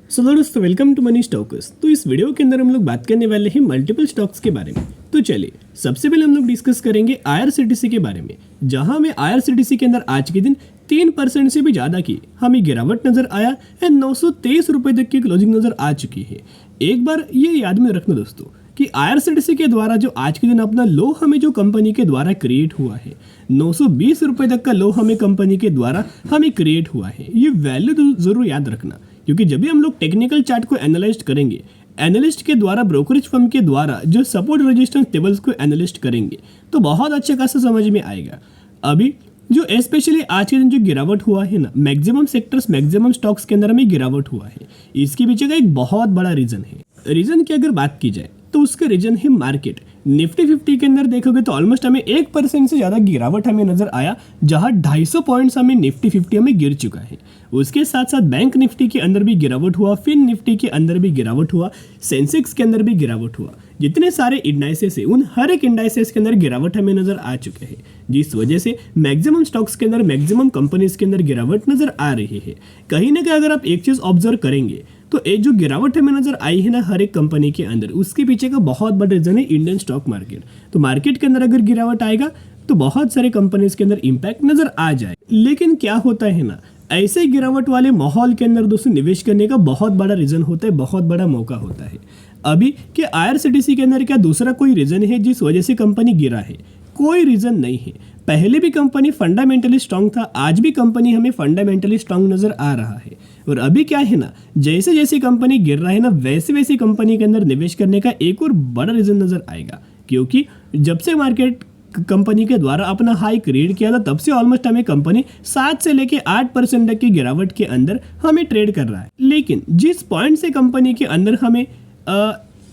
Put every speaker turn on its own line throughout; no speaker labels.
दोस्तों welcome to money stocks. तो इस वीडियो के अंदर हम लोग बात करने वाले हैं मल्टीपल स्टॉक्स के बारे में। तो चलिए सबसे पहले हम लोग डिस्कस करेंगे आईआरसीटीसी के बारे में, जहां हमें आईआरसीटीसी के अंदर आज के दिन 3% से भी ज़्यादा की हमें गिरावट नजर आया एंड 923 रुपये तक की क्लोजिंग नजर आ चुकी है। एक बार ये याद में रखना दोस्तों कि आईआरसीटीसी के द्वारा जो आज के दिन अपना लो हमें जो कंपनी के द्वारा क्रिएट हुआ है, 920 रुपये तक का लो हमें कंपनी के द्वारा हमें क्रिएट हुआ है। ये वैल्यू जरूर याद रखना, क्योंकि जब भी हम लोग टेक्निकल चार्ट को एनालाइज करेंगे, एनालिस्ट के द्वारा ब्रोकरेज फर्म के द्वारा जो सपोर्ट रेजिस्टेंस टेबल्स को एनालिस्ट करेंगे तो बहुत अच्छा खासा समझ में आएगा। अभी जो स्पेशली आज के दिन जो गिरावट हुआ है ना, मैक्सिमम सेक्टर्स मैक्सिमम स्टॉक्स के अंदर हमें गिरावट हुआ है। इसके पीछे का एक बहुत बड़ा रीजन है। रीजन की अगर बात की जाए तो उसका रीजन है मार्केट। निफ्टी 50 के अंदर देखोगे तो ऑलमोस्ट हमें 1% से ज़्यादा गिरावट हमें नजर आया, जहां 250 पॉइंट्स हमें निफ्टी 50 में गिर चुका है। उसके साथ साथ बैंक निफ्टी के अंदर भी गिरावट हुआ, फिन निफ्टी के अंदर भी गिरावट हुआ, सेंसेक्स के अंदर भी गिरावट हुआ। जितने सारे इंडाइसेस है उन हर एक इंडाइसेस के अंदर गिरावट हमें नजर आ चुके हैं, जिस वजह से मैक्सिमम स्टॉक्स के अंदर मैक्सिमम कंपनीज के अंदर गिरावट नजर आ रही है। कहीं ना कहीं अगर आप एक चीज ऑब्जर्व करेंगे तो ये जो गिरावट हमें नजर आई है ना हर एक कंपनी के अंदर, उसके पीछे का बहुत बड़ा रीजन है इंडियन स्टॉक मार्केट। तो मार्केट के अंदर अगर गिरावट आएगा तो बहुत सारे कंपनीज के अंदर इंपैक्ट नजर आ जाए। लेकिन क्या होता है ना, ऐसे गिरावट वाले माहौल के अंदर दोस्तों निवेश करने का बहुत बड़ा रीजन होता है, बहुत बड़ा मौका होता है। अभी कि आईआरसीटीसी के अंदर क्या दूसरा कोई रीजन है जिस वजह से कंपनी गिरा है? कोई रीजन नहीं है। पहले भी कंपनी फंडामेंटली स्ट्रांग था, आज भी कंपनी हमें फंडामेंटली स्ट्रांग नजर आ रहा है। और अभी क्या है ना, जैसे जैसे कंपनी गिर रहा है ना, वैसे वैसे कंपनी के अंदर निवेश करने का एक और बड़ा रीजन नजर आएगा। क्योंकि जब से मार्केट कंपनी के द्वारा अपना हाई क्रिएट किया था, तब से ऑलमोस्ट हमें कंपनी 7 से लेके 8% तक की गिरावट के अंदर हमें ट्रेड कर रहा है। लेकिन जिस पॉइंट से कंपनी के अंदर हमें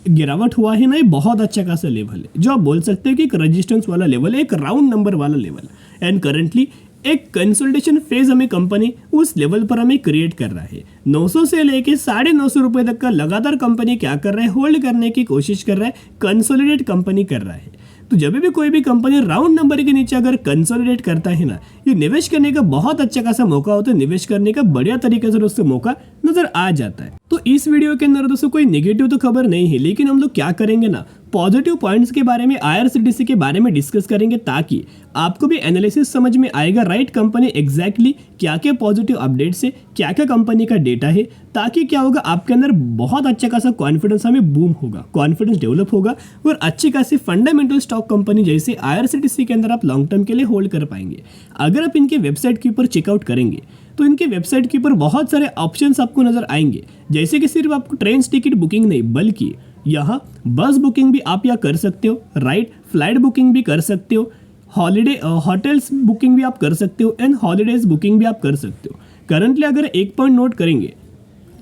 गिरावट हुआ है ना, ये बहुत अच्छा खासा लेवल है, जो आप बोल सकते हैं कि एक रेजिस्टेंस वाला लेवल है, एक राउंड नंबर वाला लेवल। एंड करंटली एक कंसोलिडेशन फेज हमें कंपनी उस लेवल पर हमें क्रिएट कर रहा है। 900 से लेके 950 रुपए तक का लगातार कंपनी क्या कर रहा है, होल्ड करने की कोशिश कर रहा है, कंसोलिडेट कंपनी कर रहा है। तो जब भी कोई भी कंपनी राउंड नंबर के नीचे अगर कंसोलिडेट करता है ना, ये निवेश करने का बहुत अच्छा खासा मौका होता है, निवेश करने का बढ़िया तरीके से दोस्तों मौका नजर आ जाता है। तो इस वीडियो के अंदर दोस्तों कोई नेगेटिव तो खबर नहीं है, लेकिन हम लोग क्या करेंगे ना, पॉजिटिव पॉइंट्स के बारे में, आईआरसीटीसी के बारे में डिस्कस करेंगे, ताकि आपको भी एनालिसिस समझ में आएगा राइट कंपनी एग्जैक्टली क्या क्या पॉजिटिव अपडेट्स है, क्या क्या कंपनी का डेटा है, ताकि क्या होगा आपके अंदर बहुत अच्छा खासा कॉन्फिडेंस हमें बूम होगा, कॉन्फिडेंस डेवलप होगा और अच्छी खासी फंडामेंटल स्टॉक कंपनी जैसे आईआरसीटीसी के अंदर आप लॉन्ग टर्म के लिए होल्ड कर पाएंगे। अगर आप इनके वेबसाइट के ऊपर चेकआउट करेंगे तो इनके वेबसाइट के ऊपर बहुत सारे ऑप्शंस आपको नजर आएंगे, जैसे कि सिर्फ आपको ट्रेन टिकट बुकिंग नहीं, बल्कि यहाँ बस बुकिंग भी आप यहाँ कर सकते हो, राइट, फ्लाइट बुकिंग भी कर सकते हो, हॉलीडे होटल्स बुकिंग भी आप कर सकते हो एंड हॉलीडेज बुकिंग भी आप कर सकते हो। करंटली अगर एक पॉइंट नोट करेंगे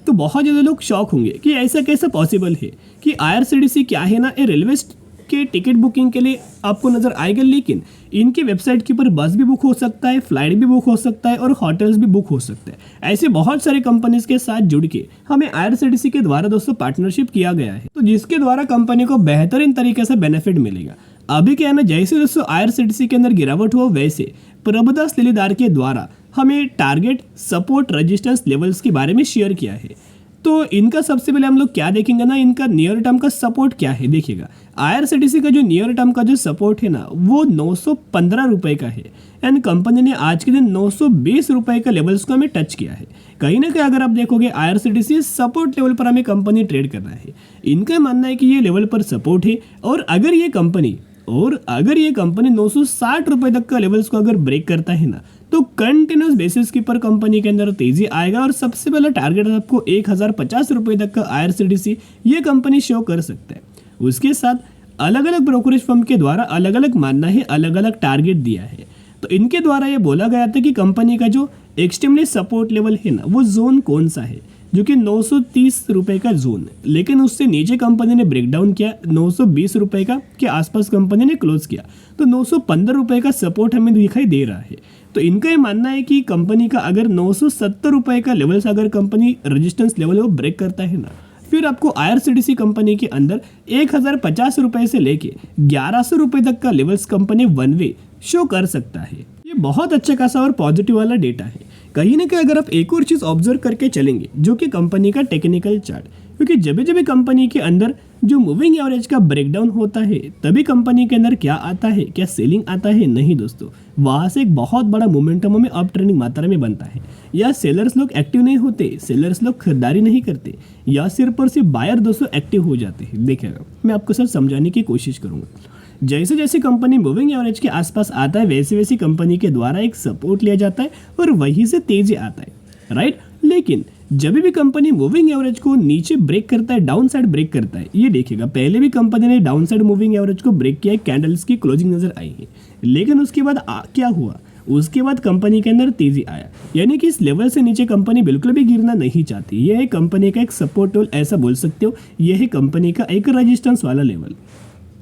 तो बहुत ज़्यादा लोग शॉक होंगे कि ऐसा कैसा पॉसिबल है कि आईआरसीटीसी क्या है ना, ये रेलवे के टिकट बुकिंग के लिए आपको नजर आएगा, लेकिन इनके वेबसाइट के ऊपर बस भी बुक हो सकता है, फ्लाइट भी बुक हो सकता है और होटल्स भी बुक हो सकता है। ऐसे बहुत सारे कंपनीज के साथ जुड़ के हमें आईआरसीटीसी के द्वारा दोस्तों पार्टनरशिप किया गया है, तो जिसके द्वारा कंपनी को बेहतरीन तरीके से बेनिफिट मिलेगा। अभी क्या है ना, जैसे दोस्तों आईआरसीटीसी के अंदर गिरावट हुआ, वैसे प्रभुदास लिलीदार के द्वारा हमें टारगेट सपोर्ट रेजिस्टेंस लेवल्स के बारे में शेयर किया है। तो इनका सबसे पहले हम लोग क्या देखेंगे ना, इनका नियर टर्म का सपोर्ट क्या है। देखिएगा आईआरसीटीसी का जो नियर टर्म का जो सपोर्ट है ना, वो 915 रुपये का है एंड कंपनी ने आज के दिन 920 रुपये का लेवल्स को हमें टच किया है। कहीं ना कहीं अगर आप देखोगे आईआरसीटीसी सपोर्ट लेवल पर हमें कंपनी ट्रेड कर रहा है। इनका मानना है कि ये लेवल पर सपोर्ट है और अगर ये कंपनी 960 रुपये तक का लेवल्स को अगर ब्रेक करता है ना, तो कंटिन्यूस बेसिस के पर कंपनी के अंदर तेजी आएगा और सबसे पहला टारगेट आपको 1050 रुपये तक का आईआरसीटीसी ये कंपनी शो कर सकता है। उसके साथ अलग अलग ब्रोकरेज फर्म के द्वारा अलग अलग मानना है, अलग अलग टारगेट दिया है। तो इनके द्वारा ये बोला गया था कि कंपनी का जो एक्सट्रीमली सपोर्ट लेवल है ना, वो जोन कौन सा है, जो कि 930 रुपये का जोन है। लेकिन उससे नीचे कंपनी ने ब्रेकडाउन किया, 920 रुपये का के आसपास कंपनी ने क्लोज किया, तो 915 रुपये का सपोर्ट हमें दिखाई दे रहा है। तो इनका ये मानना है कि कंपनी का अगर 970 रुपये का लेवल से अगर कंपनी रेजिस्टेंस लेवल वो ब्रेक करता है ना, फिर आपको आईआरसीटीसी कंपनी के अंदर 1050 रुपये से लेके 1100 रुपये तक का levels company one way show कर सकता है। ये बहुत अच्छा खासा और पॉजिटिव वाला डेटा है। कहीं ना कहीं अगर आप एक और चीज़ ऑब्जर्व करके चलेंगे जो कि कंपनी का टेक्निकल चार्ट, क्योंकि जब जब कंपनी के अंदर जो मूविंग एवरेज का ब्रेकडाउन होता है तभी कंपनी के अंदर क्या आता है, क्या सेलिंग आता है, नहीं दोस्तों, वहाँ से एक बहुत बड़ा मोमेंटम हमें अप ट्रेंडिंग मात्रा में बनता है। या सेलर्स लोग एक्टिव नहीं होते, सेलर्स लोग खरीदारी नहीं करते, या सिर्फ और सिर्फ बायर दोस्तों एक्टिव हो जाते हैं। देखिएगा मैं आपको सर समझाने की कोशिश करूँगा। जैसे जैसे कंपनी मूविंग एवरेज के आसपास आता है वैसे वैसे कंपनी के द्वारा एक सपोर्ट लिया जाता है और वहीं से तेजी आता है, राइट। लेकिन जब भी कंपनी मूविंग एवरेज को नीचे ब्रेक करता है, डाउन साइड ब्रेक करता है, ये देखिएगा पहले भी कंपनी ने डाउन साइड मूविंग एवरेज को ब्रेक किया है, कैंडल्स की क्लोजिंग नजर आई है। लेकिन उसके बाद क्या हुआ, उसके बाद कंपनी के अंदर तेजी आया, यानी कि इस लेवल से नीचे कंपनी बिल्कुल भी गिरना नहीं चाहती। यह है कंपनी का एक सपोर्ट लेवल, ऐसा बोल सकते हो, यह है कंपनी का एक रेजिस्टेंस वाला लेवल,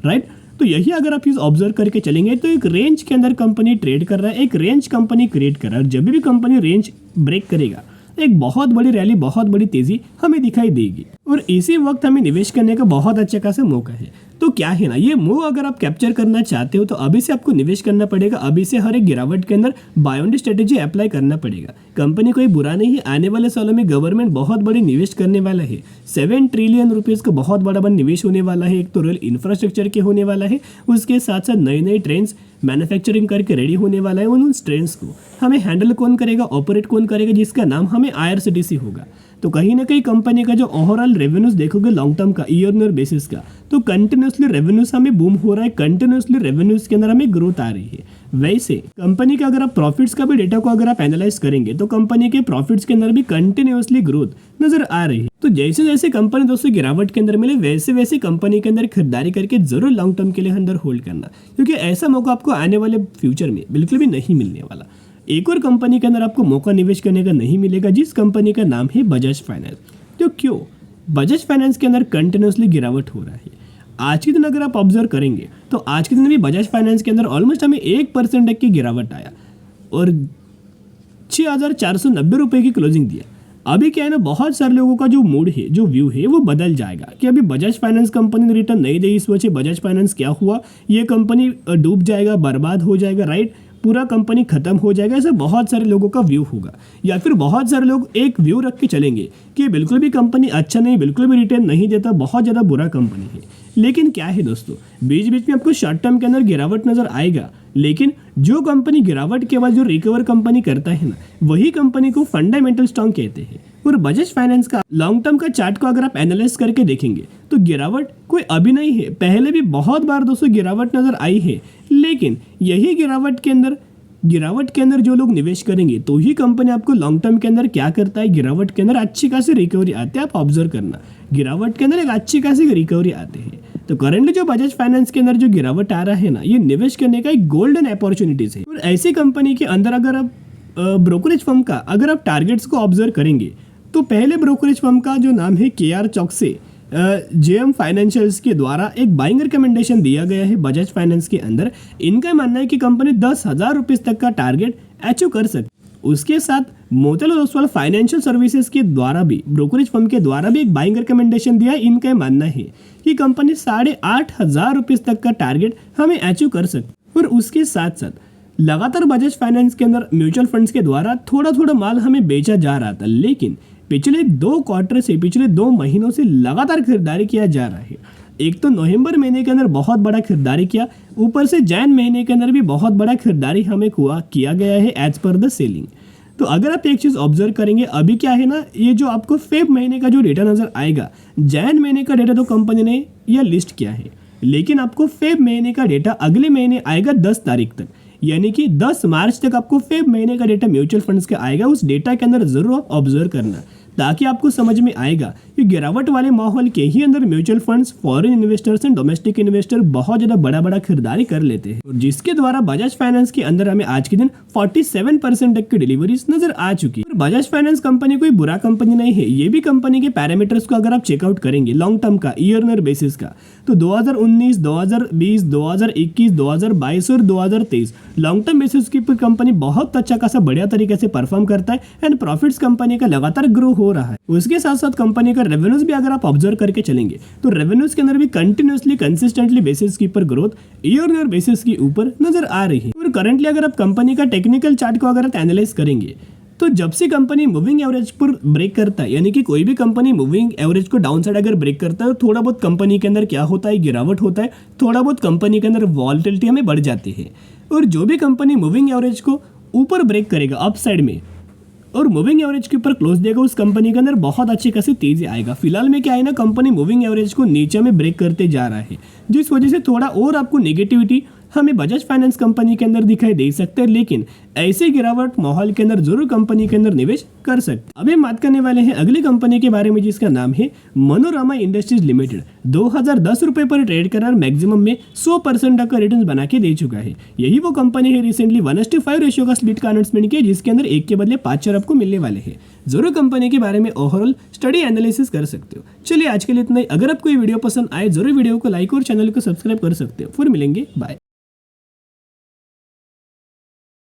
राइट। तो यही अगर आप चीज ऑब्जर्व करके चलेंगे तो एक रेंज के अंदर कंपनी ट्रेड कर रहा है, एक रेंज कंपनी क्रिएट कर रहा है। जब भी कंपनी रेंज ब्रेक करेगा एक बहुत बड़ी रैली, बहुत बड़ी तेजी हमें दिखाई देगी और इसी वक्त हमें निवेश करने का बहुत अच्छा खासा मौका है। तो क्या है ना, ये मूव अगर आप कैप्चर करना चाहते हो तो अभी से आपको निवेश करना पड़ेगा, अभी से हर एक गिरावट के अंदर बाय ऑन स्ट्रेटेजी अप्लाई करना पड़ेगा। कंपनी कोई बुरा नहीं है, आने वाले सालों में गवर्नमेंट बहुत बड़ी निवेश करने वाला है, 7 ट्रिलियन रुपीज का बहुत बड़ा निवेश होने वाला है। एक तो रेल इंफ्रास्ट्रक्चर के होने वाला है, उसके साथ साथ नए नए ट्रेन्स मैन्युफैक्चरिंग करके रेडी होने वाला है। उन ट्रेन्स को हमें हैंडल कौन करेगा, ऑपरेट कौन करेगा, जिसका नाम हमें IRCTC होगा। तो कहीं ना कहीं कंपनी का जो ओवरऑल रेवेन्यूज देखोगे लॉन्ग टर्म का, ईयर बेसिस का, तो कंटिन्यूसली रेवेन्यूज हमें बूम हो रहा है, कंटिन्यूसली रेवेन्यूज के अंदर हमें ग्रोथ आ रही है। वैसे कंपनी का अगर आप प्रॉफिट्स का भी डेटा को अगर आप एनालाइज करेंगे तो कंपनी के प्रॉफिट्स के अंदर भी कंटिन्यूसली ग्रोथ नजर आ रही है। तो जैसे जैसे कंपनी दोस्तों गिरावट के अंदर मिले वैसे वैसे कंपनी के अंदर खरीदारी करके जरूर लॉन्ग टर्म के लिए अंदर होल्ड करना, क्योंकि ऐसा मौका आपको आने वाले फ्यूचर में बिल्कुल भी नहीं मिलने वाला। एक और कंपनी के अंदर आपको मौका निवेश करने का नहीं मिलेगा, जिस कंपनी का नाम है बजाज फाइनेंस। तो क्यों बजाज फाइनेंस के अंदर कंटिन्यूसली गिरावट हो रहा है? आज के दिन अगर आप ऑब्जर्व करेंगे तो आज के दिन भी बजाज फाइनेंस के अंदर ऑलमोस्ट हमें 1% की गिरावट आया और 6,490 रुपये की क्लोजिंग दिया। अभी क्या है ना, बहुत सारे लोगों का जो मूड है, जो व्यू है, वो बदल जाएगा कि अभी बजाज फाइनेंस कंपनी ने रिटर्न नहीं दी, इस वजह बजाज फाइनेंस क्या हुआ, ये कंपनी डूब जाएगा, बर्बाद हो जाएगा, राइट, पूरा कंपनी खत्म हो जाएगा। ऐसा बहुत सारे लोगों का व्यू होगा। या फिर बहुत सारे लोग एक व्यू रख के चलेंगे कि बिल्कुल भी कंपनी अच्छा नहीं, बिल्कुल भी रिटर्न नहीं देता, बहुत ज़्यादा बुरा कंपनी है। लेकिन क्या है दोस्तों, बीच बीच में आपको शॉर्ट टर्म के अंदर गिरावट नजर आएगा, लेकिन जो कंपनी गिरावट के बाद जो रिकवर कंपनी करता है ना, वही कंपनी को फंडामेंटल स्ट्रॉन्ग कहते हैं। और बजाज फाइनेंस का लॉन्ग टर्म का चार्ट को अगर आप एनालाइज करके देखेंगे तो गिरावट कोई अभी नहीं है, पहले भी बहुत बार दोस्तों गिरावट नजर आई है। लेकिन यही गिरावट के अंदर जो लोग निवेश करेंगे तो ही कंपनी आपको लॉन्ग टर्म के अंदर क्या करता है, गिरावट के अंदर अच्छी खासी रिकवरी आती है। आप ऑब्जर्व करना, गिरावट के अंदर एक अच्छी खासी रिकवरी आते हैं। तो करंटली जो बजाज फाइनेंस के अंदर जो गिरावट आ रहा है ना, ये निवेश करने का एक गोल्डन अपॉर्चुनिटीज है। और ऐसी कंपनी के अंदर अगर आप ब्रोकरेज फर्म का अगर आप टारगेट्स को ऑब्जर्व करेंगे तो पहले ब्रोकरेज फर्म का जो नाम है KR चौकसे JM फाइनेंशियल्स के द्वारा एक बाइंग रिकमेंडेशन दिया गया है बजाज फाइनेंस के अंदर। इनका मानना है कि कंपनी 10,000 रुपीज तक का टारगेट अचीव कर सकती। उसके साथ मोतीलाल ओसवाल फाइनेंशियल सर्विसेज के द्वारा भी, ब्रोकरेज फर्म के द्वारा भी एक बाइंग रिकमेंडेशन दिया है। इनका मानना है कि कंपनी 8,500 रुपीज तक का टारगेट हमें अचीव कर सकती। और उसके साथ साथ लगातार बजाज फाइनेंस के अंदर म्यूचुअल फंड्स के द्वारा थोड़ा थोड़ा माल हमें बेचा जा रहा था, लेकिन पिछले 2 क्वार्टर से, पिछले 2 महीनों से लगातार खरीदारी किया जा रहा है। एक तो नवंबर महीने के अंदर बहुत बड़ा खरीदारी किया, ऊपर से जैन महीने के अंदर भी बहुत बड़ा खरीदारी हमें किया गया है एज पर द सेलिंग। तो अगर आप एक चीज़ ऑब्जर्व करेंगे, अभी क्या है ना, ये जो आपको फेब महीने का जो डेटा नजर आएगा, जैन महीने का डेटा तो कंपनी ने यह लिस्ट किया है, लेकिन आपको फेब महीने का डेटा अगले महीने आएगा 10 तारीख तक, यानी कि 10 मार्च तक आपको फेब महीने का डेटा म्यूचुअल फंड्स का आएगा। उस डेटा के अंदर जरूर आप ऑब्जर्व करना, ताकि आपको समझ में आएगा कि गिरावट वाले माहौल के ही अंदर mutual funds, foreign investors and domestic investor बहुत ज्यादा बड़ा खरीदारी कर लेते हैं, और जिसके द्वारा बजाज फाइनेंस के अंदर हमें आज के दिन 47% तक की डिलीवरीज नजर आ चुकी है। बजाज फाइनेंस कंपनी कोई बुरा कंपनी नहीं है, ये भी कंपनी के पैरामीटर्स को अगर आप चेकआउट करेंगे लॉन्ग टर्म का, ईयर बेसिस का, तो 2019, 2020, 2021, 2022 और 2023 लॉन्ग टर्म बेसिस की कंपनी बहुत अच्छा खासा बढ़िया तरीके से परफॉर्म करता है एंड प्रॉफिट्स कंपनी का लगातार ग्रो हो रहा है। उसके साथ साथ कंपनी का रेवेन्यूज भी अगर आप ऑब्जर्व करके चलेंगे तो रेवेन्यूज के अंदर भी कंटिन्यूसली कंसिस्टेंटली बेसिस के ऊपर ग्रोथ ईयर बेसिस के ऊपर नजर आ रही है। और करंटली अगर आप कंपनी का टेक्निकल चार्ट को अगर आप एनालाइज करेंगे तो जब से कंपनी मूविंग एवरेज पर ब्रेक करता है, यानी कि कोई भी कंपनी मूविंग एवरेज को डाउन साइड अगर ब्रेक करता है तो थोड़ा बहुत कंपनी के अंदर क्या होता है, गिरावट होता है, थोड़ा बहुत कंपनी के अंदर वॉलेटिलिटी हमें बढ़ जाती है। और जो भी कंपनी मूविंग एवरेज को ऊपर ब्रेक करेगा अप साइड में और मूविंग एवरेज के ऊपर क्लोज देगा, उस कंपनी के अंदर बहुत अच्छी खासी तेजी आएगा। फिलहाल में क्या है ना, कंपनी मूविंग एवरेज को नीचे में ब्रेक करते जा रहा है, जिस वजह से थोड़ा और आपको नेगेटिविटी हमें बजाज फाइनेंस कंपनी के अंदर दिखाई दे सकते हैं, लेकिन ऐसे गिरावट माहौल के अंदर जरूर कंपनी के अंदर निवेश कर सकते। अभी हम बात करने वाले हैं अगली कंपनी के बारे में, जिसका नाम है मनोरमा इंडस्ट्रीज लिमिटेड। 2010 रुपए पर ट्रेड कर मैक्सिमम में 100% का रिटर्न बना के दे चुका है। यही वो कंपनी है रिसेंटली 1:5 रेशियो का स्प्लिट का अनाउंसमेंट किया, जिसके अंदर 1 के बदले 5 शेयर आपको मिलने वाले हैं। जरूर कंपनी के बारे में ओवरऑल स्टडी एनालिसिस कर सकते हो। चलिए आज के लिए इतना ही। अगर आपको ये वीडियो पसंद आए जरूर वीडियो को लाइक और चैनल को सब्सक्राइब कर सकते हो। फिर मिलेंगे, बाय।